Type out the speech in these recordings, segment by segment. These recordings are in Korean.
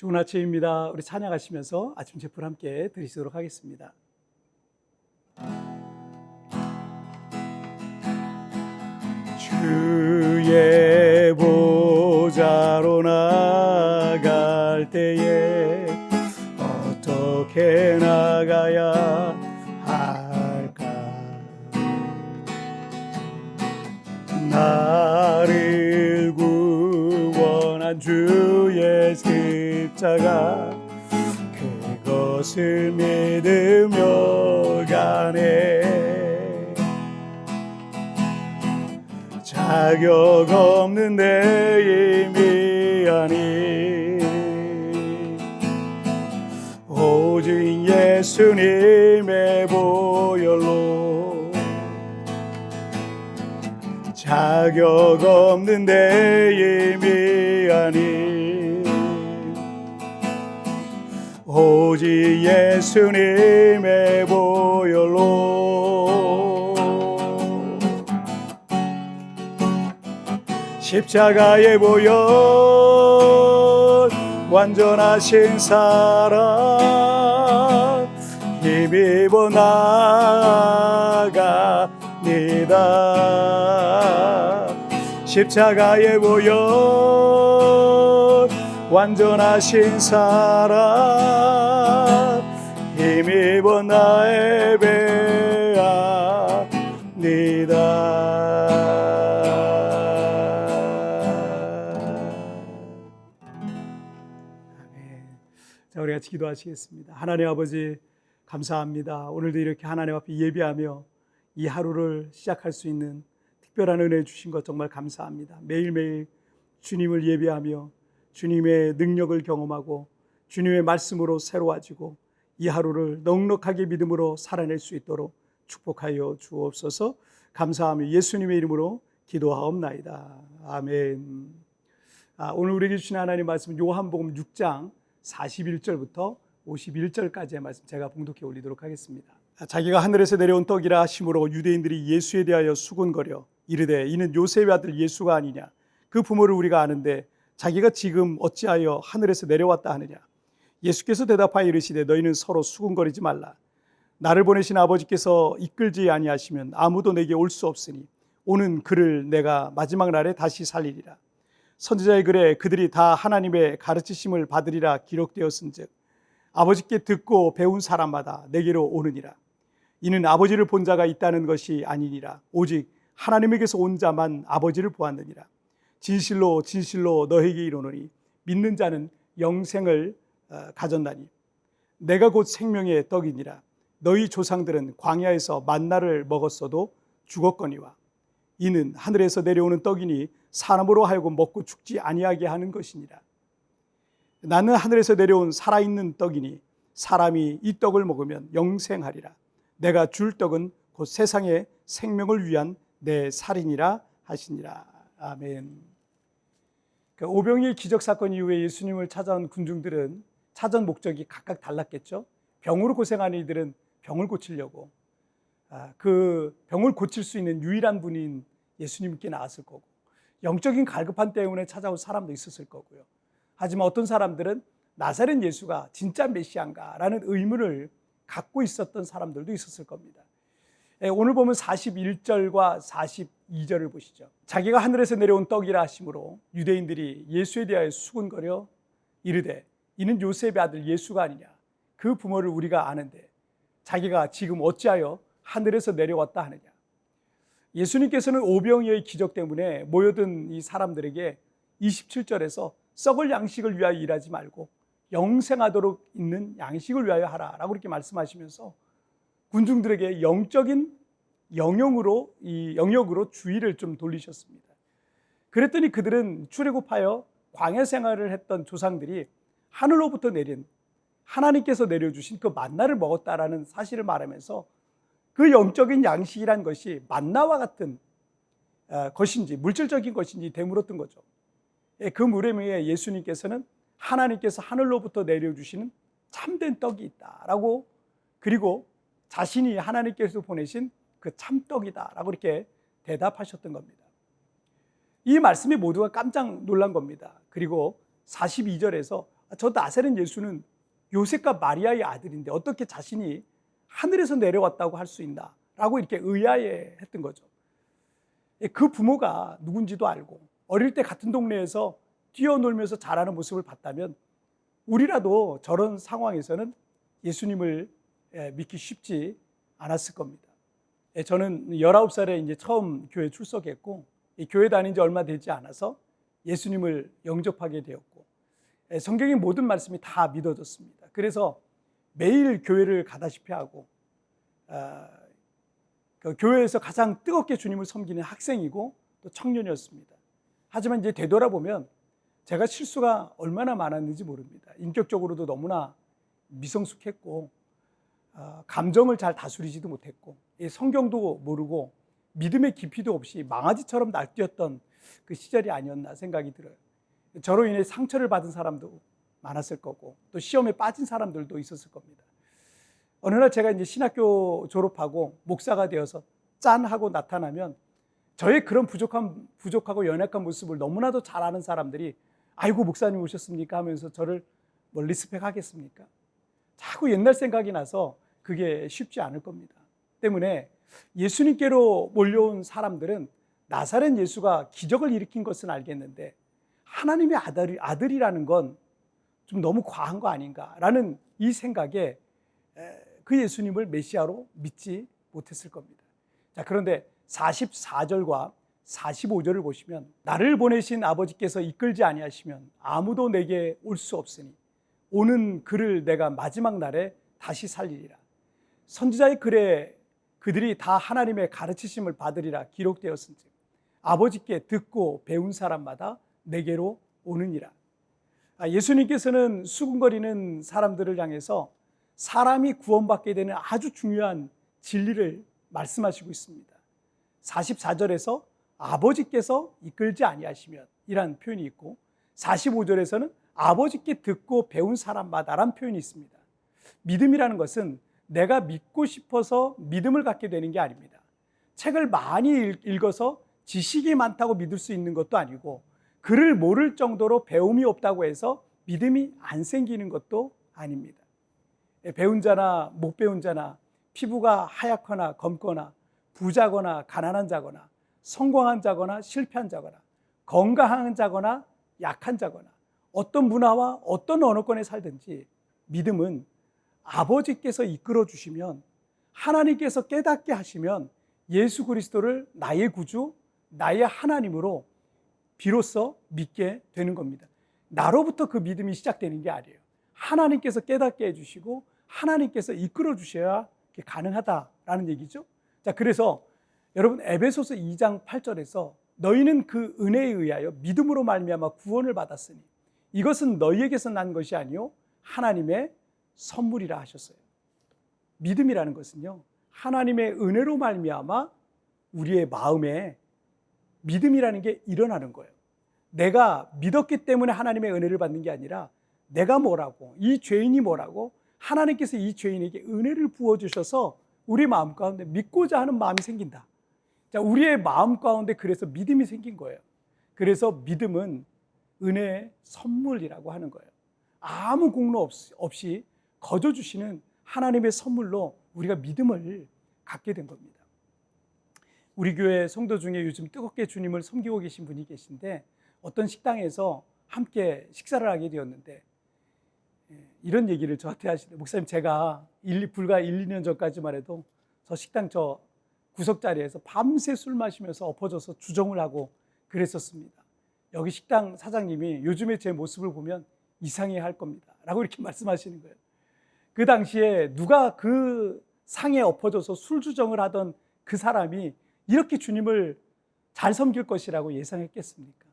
좋은 아침입니다. 우리 찬양하시면서 아침 제풀 함께 드리도록 하겠습니다. 주의 보좌로 나갈 때에 어떻게 나가야 할까? 나를 구원한 주의 십자가, 그것을 믿으며 가네. 자격 없는 내 힘이 아닌 오직 예수님의 보혈로, 자격 없는 내 힘이 아닌 오직 예수님의 보혈로, 십자가의 보혈 완전하신 사랑 힘입어 나아갑니다. 십자가의 보혈 완전하신 사랑 힘입어 나 예배합니다. 자, 우리 같이 기도하시겠습니다. 하나님 아버지, 감사합니다. 오늘도 이렇게 하나님 앞에 예배하며 이 하루를 시작할 수 있는 특별한 은혜 주신 것 정말 감사합니다. 매일매일 주님을 예배하며 주님의 능력을 경험하고 주님의 말씀으로 새로워지고 이 하루를 넉넉하게 믿음으로 살아낼 수 있도록 축복하여 주옵소서. 감사하며 예수님의 이름으로 기도하옵나이다. 아멘. 오늘 우리에게 주신 하나님 말씀 요한복음 6장 41절부터 51절까지의 말씀 제가 봉독해 올리도록 하겠습니다. 자기가 하늘에서 내려온 떡이라 하심으로 유대인들이 예수에 대하여 수군거려 이르되 이는 요셉의 아들 예수가 아니냐? 그 부모를 우리가 아는데 자기가 지금 어찌하여 하늘에서 내려왔다 하느냐? 예수께서 대답하여 이르시되 너희는 서로 수군거리지 말라. 나를 보내신 아버지께서 이끌지 아니하시면 아무도 내게 올 수 없으니 오는 그를 내가 마지막 날에 다시 살리리라. 선지자의 글에 그들이 다 하나님의 가르치심을 받으리라 기록되었은즉 아버지께 듣고 배운 사람마다 내게로 오느니라. 이는 아버지를 본 자가 있다는 것이 아니니라. 오직 하나님에게서 온 자만 아버지를 보았느니라. 진실로 진실로 너에게 이르노니 믿는 자는 영생을 가졌나니 내가 곧 생명의 떡이니라. 너희 조상들은 광야에서 만나를 먹었어도 죽었거니와 이는 하늘에서 내려오는 떡이니 사람으로 하여금 먹고 죽지 아니하게 하는 것이니라. 나는 하늘에서 내려온 살아있는 떡이니 사람이 이 떡을 먹으면 영생하리라. 내가 줄 떡은 곧 세상의 생명을 위한 내 살이니라 하시니라. 아멘. 오병이의 기적 사건 이후에 예수님을 찾아온 군중들은 찾아온 목적이 각각 달랐겠죠. 병으로 고생하는 이들은 병을 고치려고, 그 병을 고칠 수 있는 유일한 분인 예수님께 나왔을 거고, 영적인 갈급함 때문에 찾아온 사람도 있었을 거고요. 하지만 어떤 사람들은 나사렛 예수가 진짜 메시아인가라는 의문을 갖고 있었던 사람들도 있었을 겁니다. 오늘 보면 41절과 42절을 보시죠. 자기가 하늘에서 내려온 떡이라 하심으로 유대인들이 예수에 대하여 수군거려 이르되 이는 요셉의 아들 예수가 아니냐? 그 부모를 우리가 아는데 자기가 지금 어찌하여 하늘에서 내려왔다 하느냐? 예수님께서는 오병이어의 기적 때문에 모여든 이 사람들에게 27절에서 썩을 양식을 위하여 일하지 말고 영생하도록 있는 양식을 위하여 하라라고 이렇게 말씀하시면서 군중들에게 영적인 영역으로 주의를 좀 돌리셨습니다. 그랬더니 그들은 출애굽하여 광야 생활을 했던 조상들이 하늘로부터 내린 하나님께서 내려주신 그 만나를 먹었다라는 사실을 말하면서 그 영적인 양식이란 것이 만나와 같은 것인지 물질적인 것인지 되물었던 거죠. 그 물음에 예수님께서는 하나님께서 하늘로부터 내려주시는 참된 떡이 있다라고, 그리고 자신이 하나님께서 보내신 그 참떡이다라고 이렇게 대답하셨던 겁니다. 이 말씀에 모두가 깜짝 놀란 겁니다. 그리고 42절에서 저 나사렛 예수는 요셉과 마리아의 아들인데 어떻게 자신이 하늘에서 내려왔다고 할 수 있나? 라고 이렇게 의아해했던 거죠. 그 부모가 누군지도 알고 어릴 때 같은 동네에서 뛰어놀면서 자라는 모습을 봤다면 우리라도 저런 상황에서는 예수님을 믿기 쉽지 않았을 겁니다. 저는 19살에 이제 처음 교회 출석했고 교회 다닌 지 얼마 되지 않아서 예수님을 영접하게 되었고 성경의 모든 말씀이 다 믿어졌습니다. 그래서 매일 교회를 가다시피 하고 그 교회에서 가장 뜨겁게 주님을 섬기는 학생이고 또 청년이었습니다. 하지만 이제 되돌아보면 제가 실수가 얼마나 많았는지 모릅니다. 인격적으로도 너무나 미성숙했고 감정을 잘 다스리지도 못했고 성경도 모르고 믿음의 깊이도 없이 망아지처럼 날뛰었던 그 시절이 아니었나 생각이 들어요. 저로 인해 상처를 받은 사람도 많았을 거고 또 시험에 빠진 사람들도 있었을 겁니다. 어느 날 제가 이제 신학교 졸업하고 목사가 되어서 짠 하고 나타나면 저의 그런 부족하고 연약한 모습을 너무나도 잘 아는 사람들이 아이고 목사님 오셨습니까 하면서 저를 뭐 리스펙하겠습니까? 자꾸 옛날 생각이 나서 그게 쉽지 않을 겁니다. 때문에 예수님께로 몰려온 사람들은 나사렛 예수가 기적을 일으킨 것은 알겠는데 하나님의 아들이라는 건 좀 너무 과한 거 아닌가라는 이 생각에 그 예수님을 메시아로 믿지 못했을 겁니다. 자, 그런데 44절과 45절을 보시면 나를 보내신 아버지께서 이끌지 아니하시면 아무도 내게 올 수 없으니 오는 그를 내가 마지막 날에 다시 살리리라. 선지자의 글에 그들이 다 하나님의 가르치심을 받으리라 기록되었은즉 아버지께 듣고 배운 사람마다 내게로 오느니라. 예수님께서는 수군거리는 사람들을 향해서 사람이 구원받게 되는 아주 중요한 진리를 말씀하시고 있습니다. 44절에서 아버지께서 이끌지 아니하시면 이란 표현이 있고 45절에서는 아버지께 듣고 배운 사람마다란 표현이 있습니다. 믿음이라는 것은 내가 믿고 싶어서 믿음을 갖게 되는 게 아닙니다. 책을 많이 읽어서 지식이 많다고 믿을 수 있는 것도 아니고 글을 모를 정도로 배움이 없다고 해서 믿음이 안 생기는 것도 아닙니다. 배운 자나 못 배운 자나 피부가 하얗거나 검거나 부자거나 가난한 자거나 성공한 자거나 실패한 자거나 건강한 자거나 약한 자거나 어떤 문화와 어떤 언어권에 살든지 믿음은 아버지께서 이끌어 주시면 하나님께서 깨닫게 하시면 예수 그리스도를 나의 구주, 나의 하나님으로 비로소 믿게 되는 겁니다. 나로부터 그 믿음이 시작되는 게 아니에요. 하나님께서 깨닫게 해주시고 하나님께서 이끌어 주셔야 가능하다라는 얘기죠. 자, 그래서 여러분 에베소서 2장 8절에서 너희는 그 은혜에 의하여 믿음으로 말미암아 구원을 받았으니 이것은 너희에게서 난 것이 아니요 하나님의 선물이라 하셨어요. 믿음이라는 것은요 하나님의 은혜로 말미암아 우리의 마음에 믿음이라는 게 일어나는 거예요. 내가 믿었기 때문에 하나님의 은혜를 받는 게 아니라 내가 뭐라고 이 죄인이 뭐라고 하나님께서 이 죄인에게 은혜를 부어주셔서 우리 마음 가운데 믿고자 하는 마음이 생긴다. 자, 우리의 마음 가운데 그래서 믿음이 생긴 거예요. 그래서 믿음은 은혜의 선물이라고 하는 거예요. 아무 공로 없이 거저 주시는 하나님의 선물로 우리가 믿음을 갖게 된 겁니다. 우리 교회 성도 중에 요즘 뜨겁게 주님을 섬기고 계신 분이 계신데 어떤 식당에서 함께 식사를 하게 되었는데 이런 얘기를 저한테 하시는데 목사님 제가 불과 1, 2년 전까지만 해도 저 식당 저 구석자리에서 밤새 술 마시면서 엎어져서 주정을 하고 그랬었습니다. 여기 식당 사장님이 요즘에 제 모습을 보면 이상해 할 겁니다 라고 이렇게 말씀하시는 거예요. 그 당시에 누가 그 상에 엎어져서 술 주정을 하던 그 사람이 이렇게 주님을 잘 섬길 것이라고 예상했겠습니까?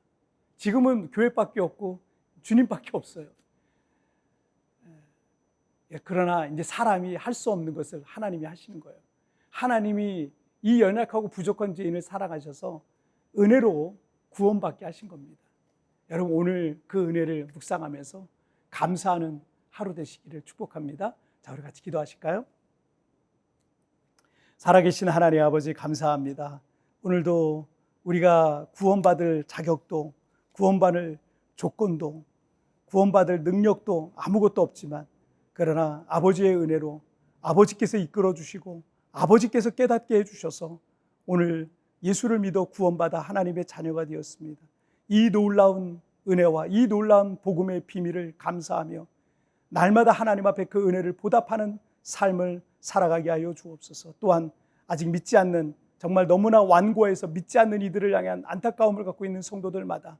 지금은 교회밖에 없고 주님밖에 없어요. 그러나 이제 사람이 할 수 없는 것을 하나님이 하시는 거예요. 하나님이 이 연약하고 부족한 죄인을 사랑하셔서 은혜로 구원받게 하신 겁니다. 여러분 오늘 그 은혜를 묵상하면서 감사하는 하루 되시기를 축복합니다. 자, 우리 같이 기도하실까요? 살아계신 하나님 아버지 감사합니다. 오늘도 우리가 구원받을 자격도 구원받을 조건도 구원받을 능력도 아무것도 없지만 그러나 아버지의 은혜로 아버지께서 이끌어 주시고 아버지께서 깨닫게 해주셔서 오늘 예수를 믿어 구원받아 하나님의 자녀가 되었습니다. 이 놀라운 은혜와 이 놀라운 복음의 비밀을 감사하며 날마다 하나님 앞에 그 은혜를 보답하는 삶을 살아가게 하여 주옵소서. 또한 아직 믿지 않는, 정말 너무나 완고해서 믿지 않는 이들을 향한 안타까움을 갖고 있는 성도들마다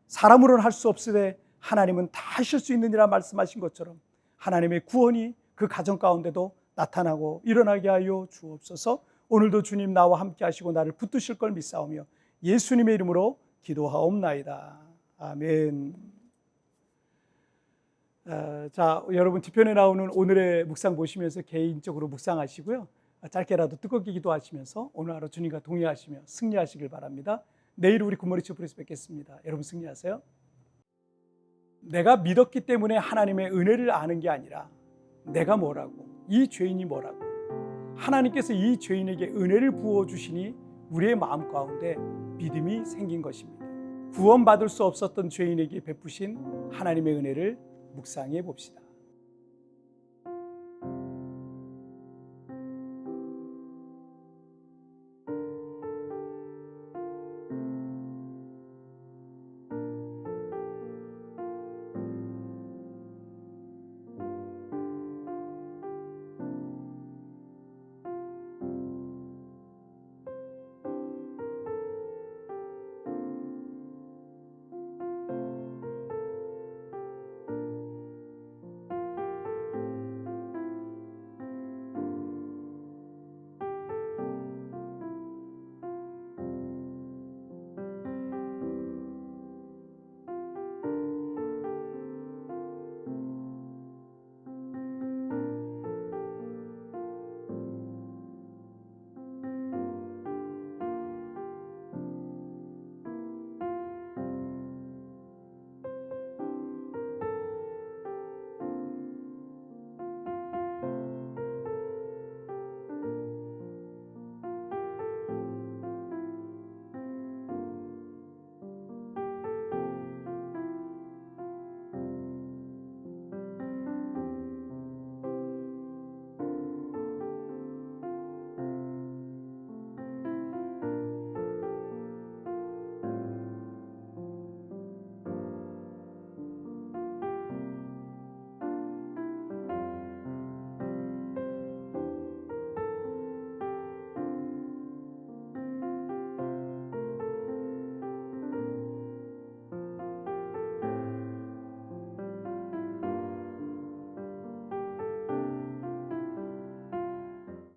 사람으로는 할 수 없으되 하나님은 다 하실 수 있느니라 말씀하신 것처럼 하나님의 구원이 그 가정 가운데도 나타나고 일어나게 하여 주옵소서. 오늘도 주님 나와 함께 하시고 나를 붙드실 걸 믿사오며 예수님의 이름으로 기도하옵나이다. 아멘. 자, 여러분 뒤편에 나오는 오늘의 묵상 보시면서 개인적으로 묵상하시고요. 짧게라도 뜨겁게 기도하시면서 오늘 하루 주님과 동행하시며 승리하시길 바랍니다. 내일 우리 굿모닝 슈퍼에서 뵙겠습니다. 여러분 승리하세요. 내가 믿었기 때문에 하나님의 은혜를 아는 게 아니라 내가 뭐라고, 이 죄인이 뭐라고, 하나님께서 이 죄인에게 은혜를 부어주시니 우리의 마음 가운데 믿음이 생긴 것입니다. 구원받을 수 없었던 죄인에게 베푸신 하나님의 은혜를 묵상해 봅시다.